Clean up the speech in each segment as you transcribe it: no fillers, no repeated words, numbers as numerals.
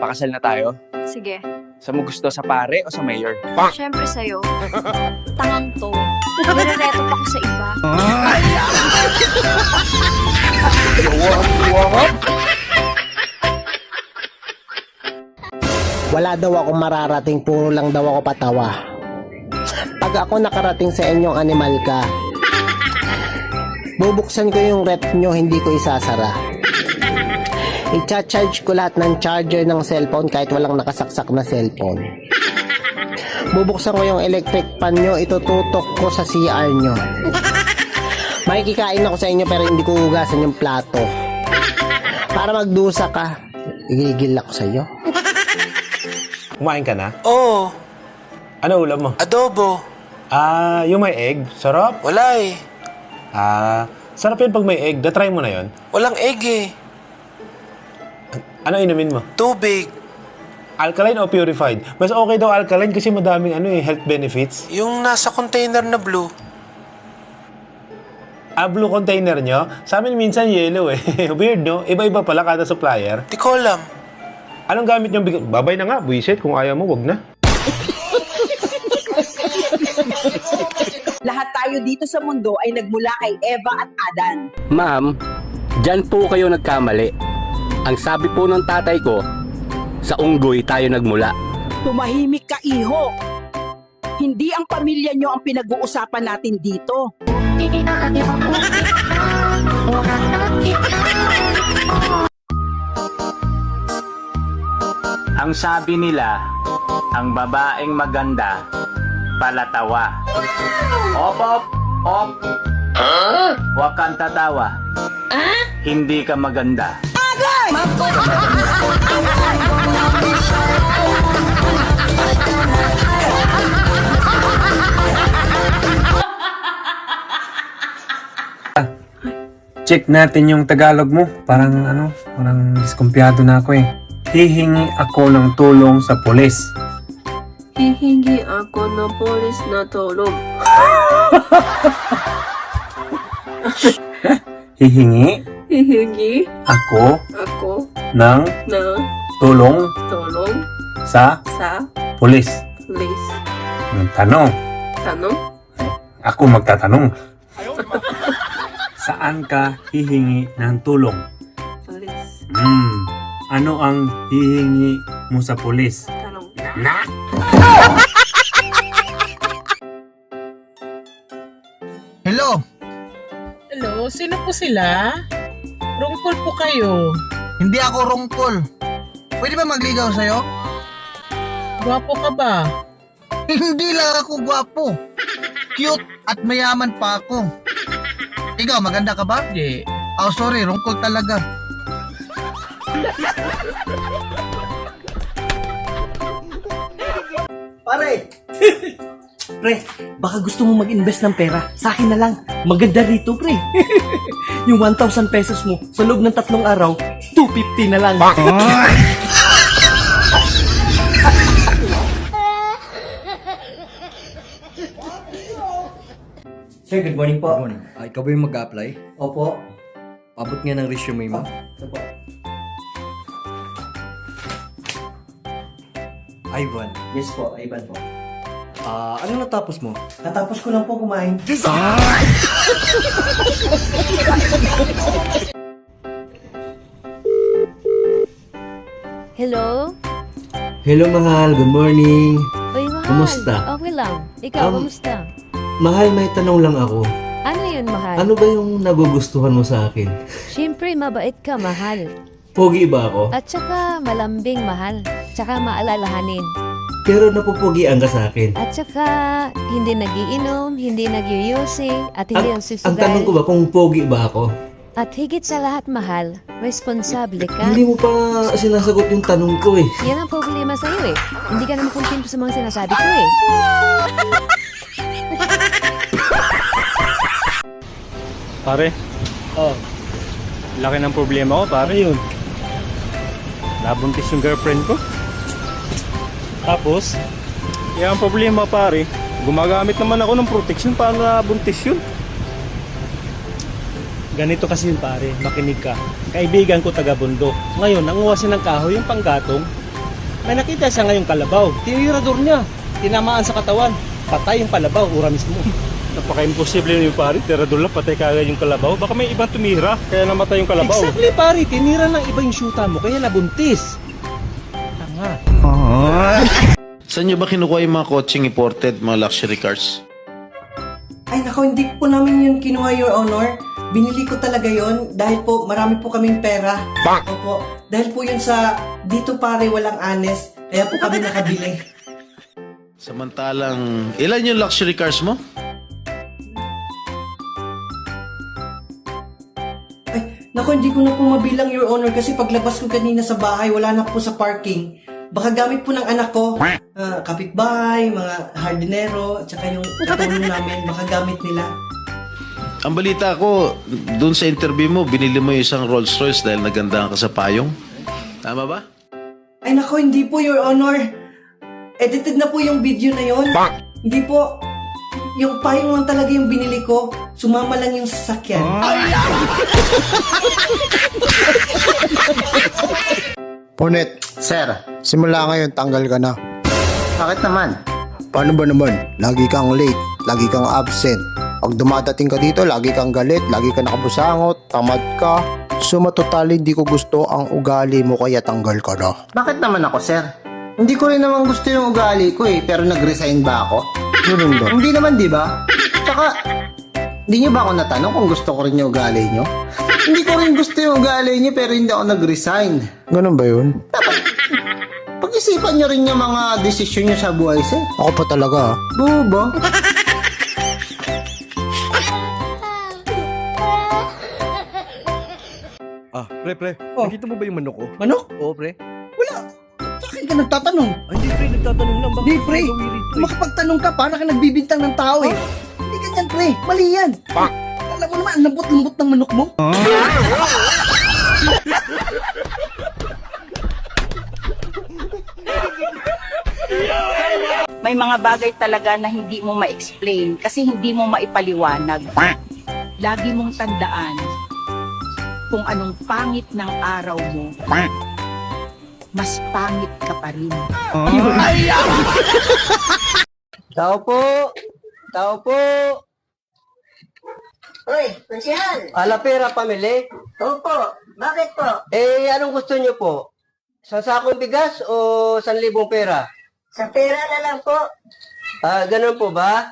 Pakasal na tayo? Sige. Sa mo gusto, sa pare o sa mayor? Siyempre sa'yo. Tangang to. Nire-reto pa ko sa iba. Wala daw akong mararating, puro lang daw ako patawa. Pag ako nakarating sa inyong animal ka, bubuksan ko yung rep nyo, hindi ko isasara. I-charge ko lahat ng charger ng cellphone kahit walang nakasaksak na cellphone. Bubuksan ko yung electric fan nyo, itututok ko sa CR nyo. Makikikain ako sa inyo pero hindi ko hugasan yung plato. Para magdusa ka, igigil ako sa iyo. Kumain ka na? Oo, Ano ulam mo? adobo. Yung may egg. Sarap. Wala eh. Sarap yun pag may egg. Da-try mo na yun. Walang egg eh. Ano inumin mo? Tubig. Alkaline o purified? Mas okay daw alkaline kasi madaming health benefits. Yung nasa container na blue. Blue container nyo? Sa amin minsan yellow eh. Weird, no? Iba-iba pala kada supplier. Di ko alam. Anong gamit nyo? Babay na nga, buisit. Kung ayaw mo, wag na. Lahat tayo dito sa mundo ay nagmula kay Eva at Adan. Ma'am, dyan po kayo nagkamali. Ang sabi po ng tatay ko, sa unggoy tayo nagmula. Tumahimik ka, iho. Hindi ang pamilya nyo ang pinag-uusapan natin dito. Ang sabi nila, ang babaeng maganda, palatawa. Op, op, op. Huwag kang tatawa. Hindi ka maganda. Check natin yung Tagalog mo. Parang diskumpiyado na ako eh. Hihingi ako ng tulong sa pulis. Hihingi ako ng polis na tulong. Hihingi Hihingi ako ako ng ng tulong tulong sa sa pulis. pulis. Tanong. Tanong? Ako magtatanong. Saan ka hihingi ng tulong? Pulis. Ano ang hihingi mo sa pulis? Tanong. Hello? Hello, sino po sila? Rungkol po kayo. Hindi ako rungkol. Pwede ba magligaw sa'yo? Gwapo ka ba? Hindi lang ako gwapo. Cute at mayaman pa ako. Ikaw, maganda ka ba? Hindi. Oh, sorry, rungkol talaga. Pare! Pre, baka gusto mo mag-invest ng pera. Sa akin na lang. Maganda rito, pre. Yung 1,000 pesos mo, sa loob ng 3 araw, 250 na lang. Sir, good morning po. Good morning. Ikaw ba yung mag-a-apply? Opo. Abot nga ng resume mo. Opo. Ivan. Yes po, Ivan po. Ano natapos mo? Natapos ko lang po kumain. Hello? Hello, mahal. Good morning. Uy, mahal. Kumusta? Okay lang. Ikaw, kumusta? Mahal, may tanong lang ako. Ano yun, mahal? Ano ba yung nagugustuhan mo sa akin? Siyempre, mabait ka, mahal. Pogi ba ako? At saka, malambing, mahal. Tsaka, maalalahanin. Pero napupugian ka sa akin. At saka, hindi nagiinom, hindi nagyuyusing, at hindi ang susugal. Ang tanong ko ba kung pogi ba ako? At higit sa lahat, mahal, responsable ka. Hindi mo pa sinasagot yung tanong ko eh. Yan ang problema sa'yo eh. Hindi ka naman kontento sa mga sinasabi ko eh. Pare? Laki ng problema ko, pare yun. Nabuntis yung girlfriend ko. Tapos, ang problema pare, gumagamit naman ako ng protection para nabuntis yun. Ganito kasi yun pare, makinig ka. Kaibigan ko taga-Bundo. Ngayon, nanguha siya ng kahoy yung panggatong. May nakita siya ngayong kalabaw. Tinirador niya. Tinamaan sa katawan. Patay yung kalabaw, ura mismo. Napaka-imposible yun pare. Tirador lang, patay kagad yung kalabaw. Baka may ibang tumira, kaya namatay yung kalabaw. Exactly pare, tinira ng iba yung shoota mo, kaya nabuntis. Tanga. Saan nyo ba kinukuha yung mga coaching imported, mga luxury cars? Ay nako, hindi po namin yun kinuha, Your Honor. Binili ko talaga yon dahil po marami po kaming pera. Opo, dahil po yun sa dito pare walang honest, kaya po kami nakabili. Samantalang, ilan yung luxury cars mo? Nako, hindi ko na po mabilang, Your Honor, kasi paglabas ko kanina sa bahay, wala na po sa parking. Baka gamit po ng anak ko, kapitbahay, mga hardinero, at saka yung katulong namin, baka gamit nila. Ang balita ko, dun sa interview mo, binili mo yung isang Rolls Royce dahil nagandahan ka sa payong. Tama ba? Ay nako, hindi po, Your Honor. Edited na po yung video na yon. Hindi po. Yung payong lang talaga yung binili ko. Sumama lang yung sasakyan. Punit. Sir. Simula ngayon, tanggal ka na. Bakit naman? Paano ba naman? Lagi kang late, lagi kang absent. Pag dumadating ka dito, lagi kang galit, lagi ka nakabusangot, tamad ka. Sumatotali, hindi ko gusto ang ugali mo, kaya tanggal ka na. Bakit naman ako, sir? Hindi ko rin naman gusto yung ugali ko pero nag-resign ba ako? Ganun ba? Hindi naman, di ba? Tsaka, hindi nyo ba ako natanong kung gusto ko rin yung ugali nyo? Hindi ko rin gusto yung ugali nyo pero hindi ako nag-resign. Ganun ba yun? Dapat, pag-isipan nyo rin yung mga desisyon nyo sa buhay, sir. Ako pa talaga, ha? Bubo. Pre, nakita mo ba yung manok ko? Manok? Oo, pre. Wala. Sa akin ka nagtatanong. Hindi, pre, nagtatanong lang. Hindi, pre. Makapagtanong ka, para ka nagbibintang ng tao eh. Hindi ganyan, pre. Mali yan. Alam mo naman, ang lambot-lambot ng manok mo. May mga bagay talaga na hindi mo ma-explain kasi hindi mo maipaliwanag. Lagi mong tandaan kung anong pangit ng araw mo, mas pangit ka pa rin. Tao po! Tao po! Hoy, konsyal! Ala pera pamili? Opo, bakit po? Eh, anong gusto nyo po? Sa sakong bigas o 1,000 pera? Sa pera na lang po. Ganun po ba?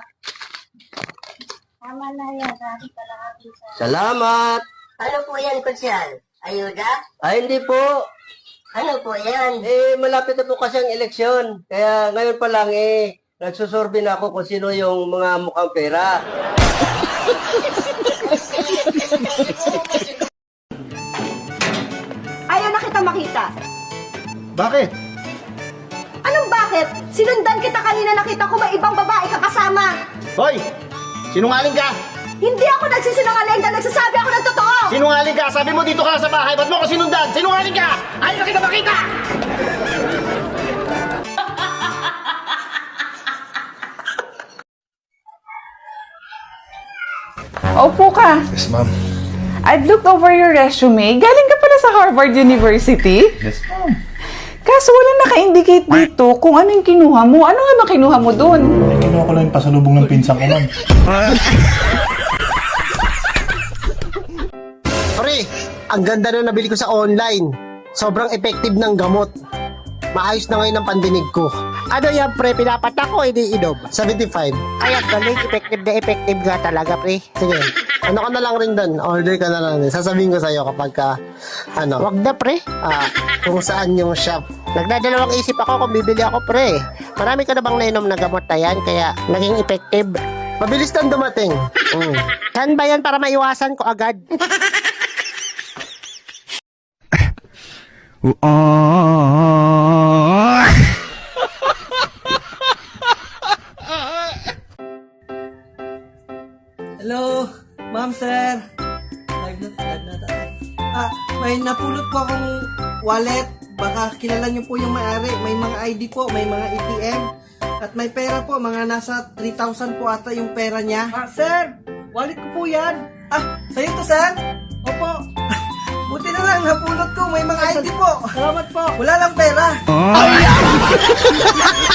Tama na yan, sabi ka lang aking sa... Salamat! Ano po yan, konsyal? Ayuda? Ay, hindi po. Ano po yan? Eh, malapit na po kasi ang eleksyon. Kaya ngayon pa lang nagsusurvey na ako kung sino yung mga mukhang pera. Ayaw na kita makita. Bakit? Anong bakit? Sinundan kita kanina, nakita ko may ibang babae ka kasama. Hoy! Sinungaling ka! Hindi ako nagsisinungaling dahil nagsasabi ako ng totoo! Sinungaling ka! Sabi mo dito ka lang sa bahay, ba't mo ko sinundan? Sinungaling ka! Ayaw na kita makita! Opo ka. Yes, ma'am. I've looked over your resume. Galing ka pala sa Harvard University? Yes, ma'am. Kaso wala naka-indicate dito kung ano yung kinuha mo. Ano nga ba kinuha mo doon? Kinuha ko lang yung pasalubong ng pinsan ko, ma'am. Pre, ang ganda na nabili ko sa online. Sobrang effective ng gamot. Maayos na ngayon ang pandinig ko. Ano yan, pre? Pinapatak ko, hindi inom. 75. Ay, ang galing. Effective nga talaga, pre. Sige. Ano ka na lang rin doon? Order ka na lang din. Sasabihin ko sa'yo kapag ka, wag na, pre. Kung saan yung shop. Nagdadalawang isip ako kung bibili ako, pre. Marami ka na bang nainom na gamot na yan? Kaya naging effective. Mabilis nang dumating. Saan ba yan para maiwasan ko agad? Hello, ma'am, sir. Live na tayo. May napulot po akong wallet. Baka kilala niyo po yung may-ari. May mga ID po, may mga ATM. At may pera po, mga nasa 3,000 po ata yung pera niya. Sir, wallet ko po yan. Sa'yo to, sir? Opo. Buti na lang, napulot ko. May mga ID po. Salamat po. Wala lang pera. ha?